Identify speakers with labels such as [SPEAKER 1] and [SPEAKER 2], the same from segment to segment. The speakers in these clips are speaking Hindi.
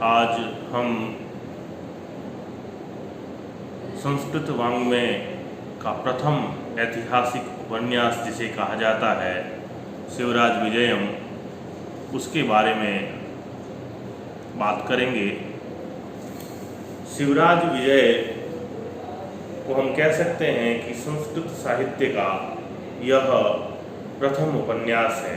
[SPEAKER 1] आज हम संस्कृत वाङ्मय का प्रथम ऐतिहासिक उपन्यास जिसे कहा जाता है शिवराज विजयम, उसके बारे में बात करेंगे। शिवराज विजय को हम कह सकते हैं कि संस्कृत साहित्य का यह प्रथम उपन्यास है।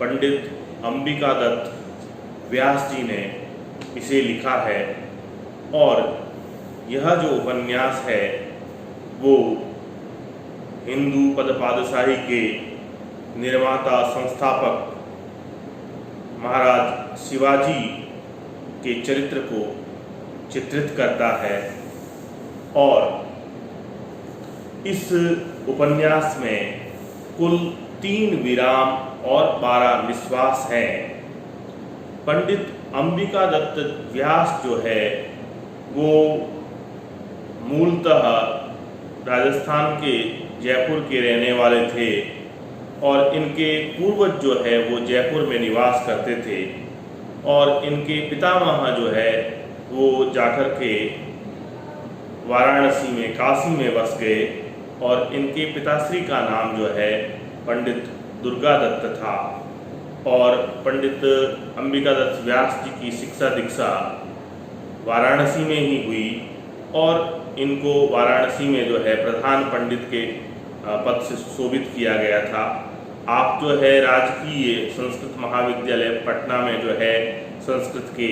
[SPEAKER 1] पंडित अंबिका दत्त व्यास जी ने इसे लिखा है और यह जो उपन्यास है वो हिंदू पदपादशाही के निर्माता संस्थापक महाराज शिवाजी के चरित्र को चित्रित करता है और इस उपन्यास में कुल 3 विराम और 12 निश्वास हैं। पंडित अंबिका दत्त व्यास जो है वो मूलतः राजस्थान के जयपुर के रहने वाले थे और इनके पूर्वज जो है वो जयपुर में निवास करते थे और इनके पितामह जो है वो जाकर के वाराणसी में काशी में बस गए और इनके पिताश्री का नाम जो है पंडित दुर्गा दत्त था और पंडित अंबिका दत्त व्यास जी की शिक्षा दीक्षा वाराणसी में ही हुई और इनको वाराणसी में जो है प्रधान पंडित के पद से सुशोभित किया गया था। आप जो है राजकीय संस्कृत महाविद्यालय पटना में जो है संस्कृत के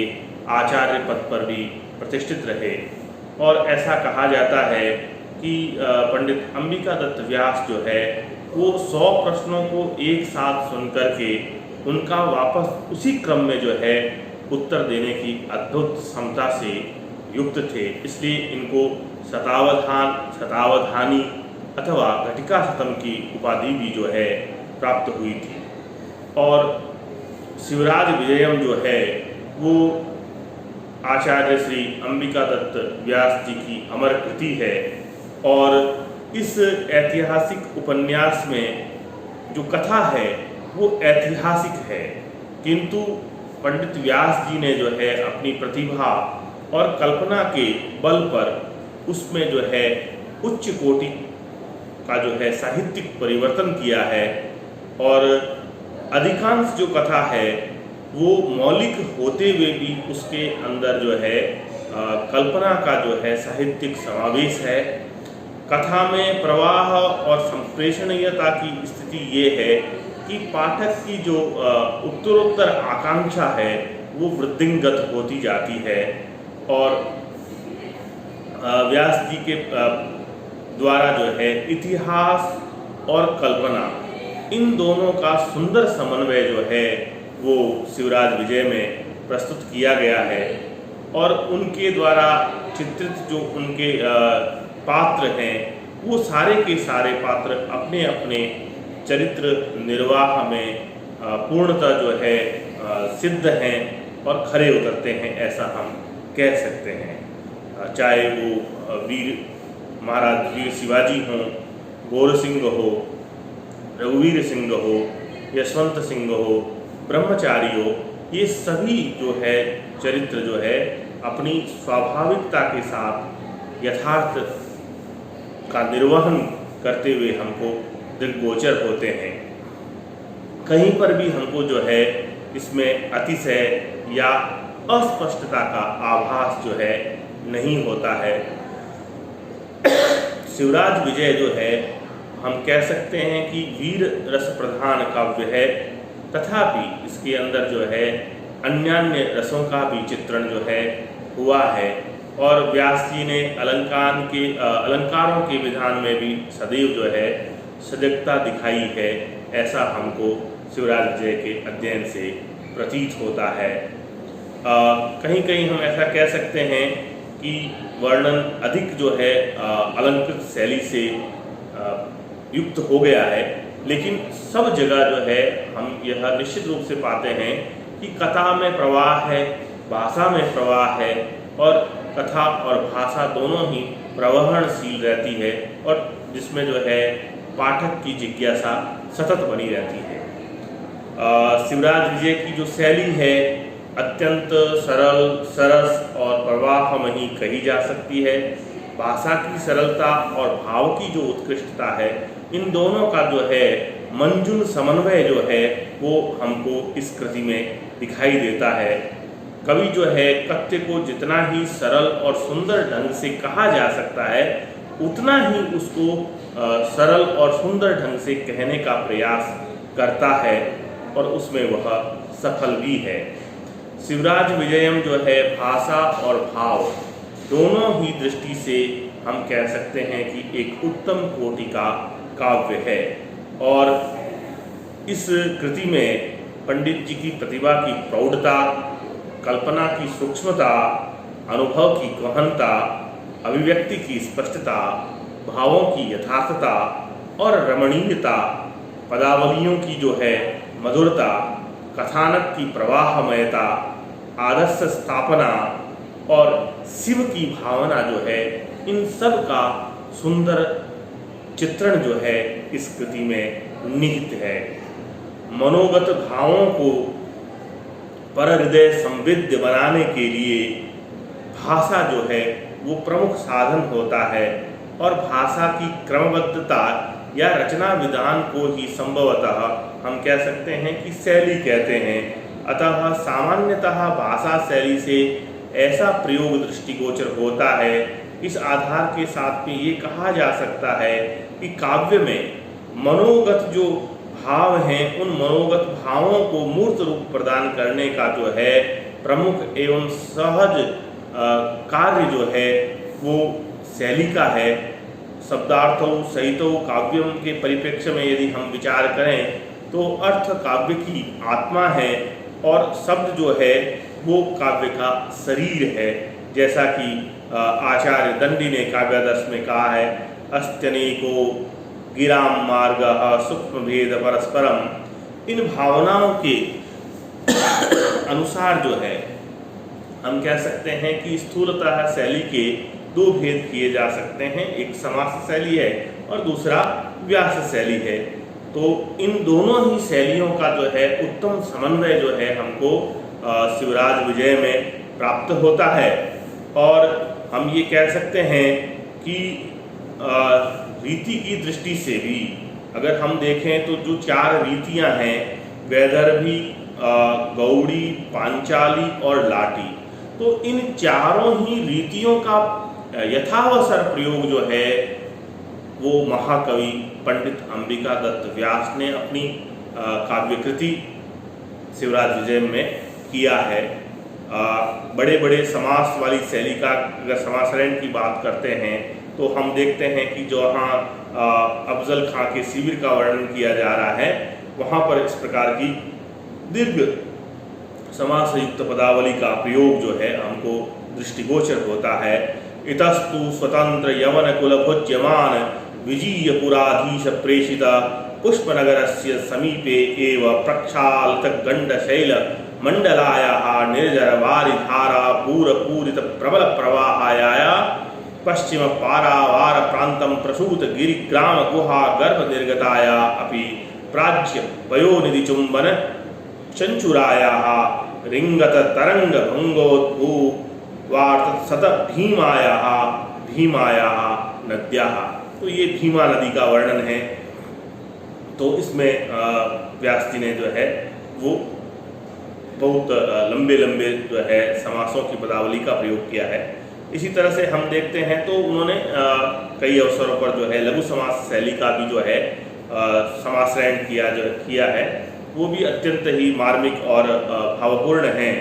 [SPEAKER 1] आचार्य पद पर भी प्रतिष्ठित रहे और ऐसा कहा जाता है कि पंडित अंबिका दत्त व्यास जो है वो 100 प्रश्नों को एक साथ सुन करके उनका वापस उसी क्रम में जो है उत्तर देने की अद्भुत क्षमता से युक्त थे, इसलिए इनको शतावधान, शतावधानी अथवा घटिका शतम की उपाधि भी जो है प्राप्त हुई थी। और शिवराज विजयम जो है वो आचार्य श्री अंबिका दत्त व्यास जी की अमर कृति है और इस ऐतिहासिक उपन्यास में जो कथा है वो ऐतिहासिक है, किंतु पंडित व्यास जी ने जो है अपनी प्रतिभा और कल्पना के बल पर उसमें जो है उच्च कोटि का जो है साहित्यिक परिवर्तन किया है और अधिकांश जो कथा है वो मौलिक होते हुए भी उसके अंदर जो है कल्पना का जो है साहित्यिक समावेश है। कथा में प्रवाह और संप्रेषणीयता की स्थिति ये है कि पाठक की जो उत्तरोत्तर आकांक्षा है वो वृद्धिंगत होती जाती है और व्यास जी के द्वारा जो है इतिहास और कल्पना इन दोनों का सुंदर समन्वय जो है वो शिवराज विजय में प्रस्तुत किया गया है और उनके द्वारा चित्रित जो उनके पात्र हैं वो सारे के सारे पात्र अपने अपने चरित्र निर्वाह में पूर्णतः जो है सिद्ध हैं और खरे उतरते हैं, ऐसा हम कह सकते हैं। चाहे वो महाराज वीर शिवाजी हों, गौर सिंह हो, रघुवीर सिंह हो, यशवंत सिंह हो, ब्रह्मचारी हो, ये सभी जो है चरित्र जो है अपनी स्वाभाविकता के साथ यथार्थ का निर्वहन करते हुए हमको दृग्गोचर होते हैं। कहीं पर भी हमको जो है इसमें अतिशय या अस्पष्टता का आभास जो है नहीं होता है। शिवराज विजय जो है हम कह सकते हैं कि वीर रस प्रधान काव्य है, तथापि इसके अंदर जो है अन्यान्य रसों का भी चित्रण जो है हुआ है और व्यास जी ने अलंकारों के विधान में भी सदैव जो है सजगता दिखाई है, ऐसा हमको शिवराज विजय के अध्ययन से प्रतीत होता है। कहीं कहीं हम ऐसा कह सकते हैं कि वर्णन अधिक जो है अलंकृत शैली से युक्त हो गया है, लेकिन सब जगह जो है हम यह निश्चित रूप से पाते हैं कि कथा में प्रवाह है, भाषा में प्रवाह है और कथा और भाषा दोनों ही प्रवहनशील रहती है और जिसमें जो है पाठक की जिज्ञासा सतत बनी रहती है। शिवराज विजय की जो शैली है अत्यंत सरल, सरस और प्रवाहमयी कही जा सकती है। भाषा की सरलता और भाव की जो उत्कृष्टता है, इन दोनों का जो है मंजुल समन्वय जो है वो हमको इस कृति में दिखाई देता है। कवि जो है कथ्य को जितना ही सरल और सुंदर ढंग से कहा जा सकता है, उतना ही उसको सरल और सुंदर ढंग से कहने का प्रयास करता है और उसमें वह सफल भी है। शिवराज विजयम जो है भाषा और भाव दोनों ही दृष्टि से हम कह सकते हैं कि एक उत्तम कोटि का काव्य है। और इस कृति में पंडित जी की प्रतिभा की प्रौढ़ता, कल्पना की सूक्ष्मता, अनुभव की गहनता, अभिव्यक्ति की स्पष्टता, भावों की यथार्थता और रमणीयता, पदावलियों की जो है मधुरता, कथानक की प्रवाहमयता, आदर्श स्थापना और शिव की भावना जो है, इन सब का सुंदर चित्रण जो है इस कृति में निहित है। मनोगत भावों को पर हृदय संवेद्य बनाने के लिए भाषा जो है वो प्रमुख साधन होता है और भाषा की क्रमबद्धता या रचना विधान को ही संभवतः हम कह सकते हैं कि शैली कहते हैं। अतः सामान्यतः भाषा शैली से ऐसा प्रयोग दृष्टिगोचर होता है। इस आधार के साथ में ये कहा जा सकता है कि काव्य में मनोगत जो भाव हैं, उन मनोगत भावों को मूर्त रूप प्रदान करने का जो है प्रमुख एवं सहज कार्य जो है वो शैली का है। शब्दार्थों सहितों काव्यम के परिप्रेक्ष्य में यदि हम विचार करें तो अर्थ काव्य की आत्मा है और शब्द जो है वो काव्य का शरीर है। जैसा कि आचार्य दंडी ने काव्यादर्श में कहा है, अस्त्यनेको गिराम मार्ग सूक्ष्म भेद परस्परम। इन भावनाओं के अनुसार जो है हम कह सकते हैं कि स्थूलतः शैली के दो भेद किए जा सकते हैं, एक समास शैली है और दूसरा व्यास शैली है। तो इन दोनों ही शैलियों का जो है उत्तम समन्वय जो है हमको शिवराज विजय में प्राप्त होता है। और हम ये कह सकते हैं कि रीति की दृष्टि से भी अगर हम देखें तो जो चार रीतियां हैं, वैदर्भी, गौड़ी, पांचाली और लाटी, तो इन चारों ही रीतियों का यथावसर प्रयोग जो है वो महाकवि पंडित अंबिका दत्त व्यास ने अपनी काव्यकृति शिवराज विजय में किया है। बड़े बड़े समास वाली शैली का अगर समासरण की बात करते हैं तो हम देखते हैं कि जहाँ अफजल खां के शिविर का वर्णन किया जा रहा है, वहाँ पर इस प्रकार की दीर्घ समास युक्त पदावली का प्रयोग जो है हमको दृष्टिगोचर होता है। इतस्तु स्वतंत्र यवन कुल भोज्यमान विजीय पुराधीश प्रेषित पुष्पनगरस्य समीपे एव प्रक्षालित गंडशैल मंडलायाः निर्जर वारिधारा पूरपूरित प्रबल प्रवाहाया पश्चिम पारावार प्रांतं प्रसूत गिरिग्राम गुहा गर्भ निर्गताया अपि प्राच्य पयोनिधि चुंबन चंचुरायाः रिंगत तरंग भंगोद्भू वार्त सत भीमायाः नद्याः। तो ये भीमा नदी का वर्णन है। तो इसमें व्यास जी ने जो है वो बहुत लंबे लंबे जो है समासों की पदावली का प्रयोग किया है। इसी तरह से हम देखते हैं तो उन्होंने कई अवसरों पर जो है लघु समास शैली का भी जो है समाश्रयण किया है, वो भी अत्यंत ही मार्मिक और भावपूर्ण हैं।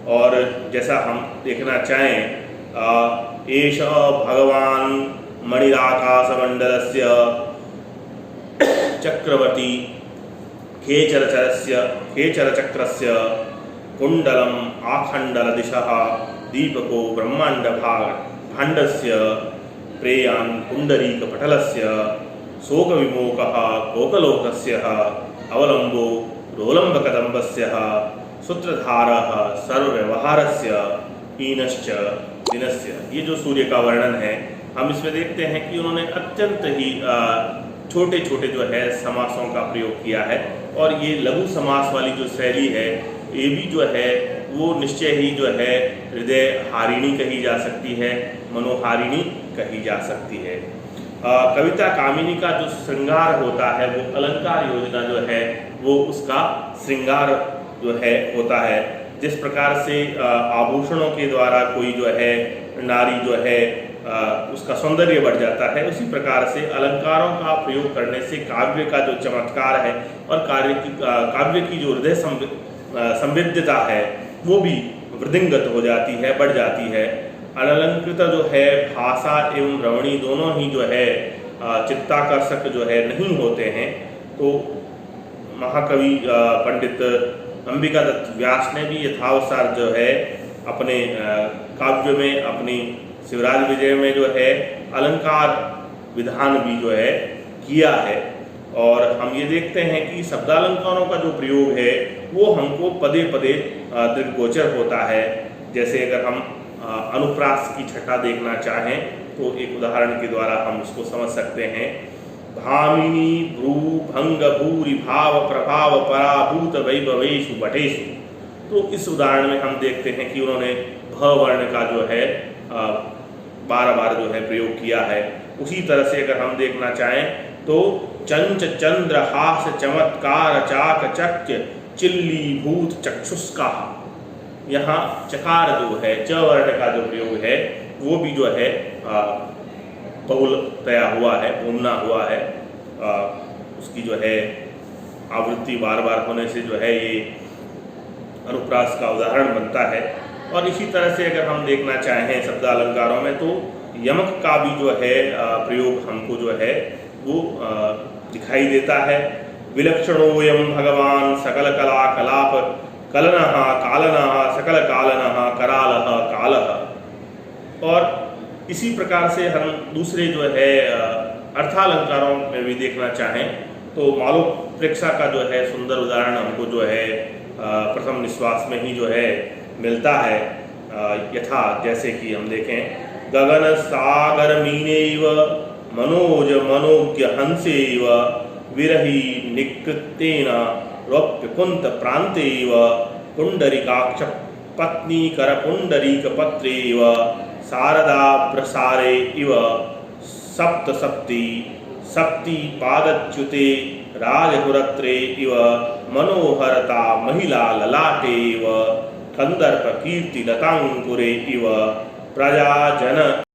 [SPEAKER 1] और जैसा हम देखना चाहें, एष भगवान मणिराकाशमंडलस्य चक्रवर्ती खेचरचक्रस्य कुंडलम आखंडल दिशः दीपको ब्रह्मांड भाण्डस्य प्रेयान् पुंडरीकपटलस्य शोकविमोकः कोकलोकस्य अवलंबो रोलंबकदम्बस्य सूत्रधारः सर्वव्यवहारस्य ईनश्च दिनस्य। ये जो सूर्य का वर्णन है हम इसमें देखते हैं कि उन्होंने अत्यंत ही छोटे छोटे जो है समासों का प्रयोग किया है। और ये लघु समास वाली जो शैली है ये भी जो है वो निश्चय ही जो है हृदय हारिणी कही जा सकती है, मनोहारिणी कही जा सकती है। कविता कामिनी का जो श्रृंगार होता है वो अलंकार योजना जो है वो उसका श्रृंगार जो है होता है। जिस प्रकार से आभूषणों के द्वारा कोई जो है नारी जो है उसका सौंदर्य बढ़ जाता है, उसी प्रकार से अलंकारों का प्रयोग करने से काव्य का जो चमत्कार है और काव्य की जो हृदय संवेद्यता है वो भी वृद्धिंगत हो जाती है, बढ़ जाती है। अनलंकृत जो है भाषा एवं रमणी दोनों ही जो है चित्ताकर्षक जो है नहीं होते हैं। तो महाकवि पंडित अंबिका दत्त व्यास ने भी यथावसार जो है अपने काव्य में, अपनी शिवराज विजय में जो है अलंकार विधान भी जो है किया है। और हम ये देखते हैं कि शब्दालंकारों का जो प्रयोग है वो हमको पदे पदे दृग्गोचर होता है। जैसे अगर हम अनुप्रास की छटा देखना चाहें तो एक उदाहरण के द्वारा हम उसको समझ सकते हैं। भामिनी भ्रू भंग भूरि भाव प्रभाव पराभूत वैभवेषु बटेषु। तो इस उदाहरण में हम देखते हैं कि उन्होंने भ वर्ण का जो है बार बार जो है प्रयोग किया है। उसी तरह से अगर हम देखना चाहें तो चंच चंद्र हास चमत्कार चाक चक्य चिल्ली भूत चक्षुष्का, यहाँ चकार जो है च वर्ण का जो प्रयोग है वो भी जो है बहुलतया हुआ है, घूमना हुआ है। उसकी जो है आवृत्ति बार बार होने से जो है ये अनुप्रास का उदाहरण बनता है। और इसी तरह से अगर हम देखना चाहें शब्द अलंकारों में तो यमक का भी जो है प्रयोग हमको जो है वो दिखाई देता है। विलक्षणोयम भगवान सकल कला कलाप कलनः कालनः सकल कालनः करालः कालः। और इसी प्रकार से हम दूसरे जो है अर्थालंकारों में भी देखना चाहें तो मालोप्रेक्षा का जो है सुंदर उदाहरण हमको जो है प्रथम निश्वास में ही जो है मिलता है। यथा जैसे कि हम देखें गगन सागर मीनेव मनोज मनोज्ञ हंसेव विरही निकृतेन रौप्य कुंत प्रांतेव पुंडरीकाक्ष पत्नी कर पुंडरीक पत्रेव शारदा प्रसारे इव सप्त सप्ति सप्ति पादच्युते राजहुरत्रे इव मनोहरता महिला ललाटेव कंदर्प कीर्ति लतांकुरे इव प्रजाजन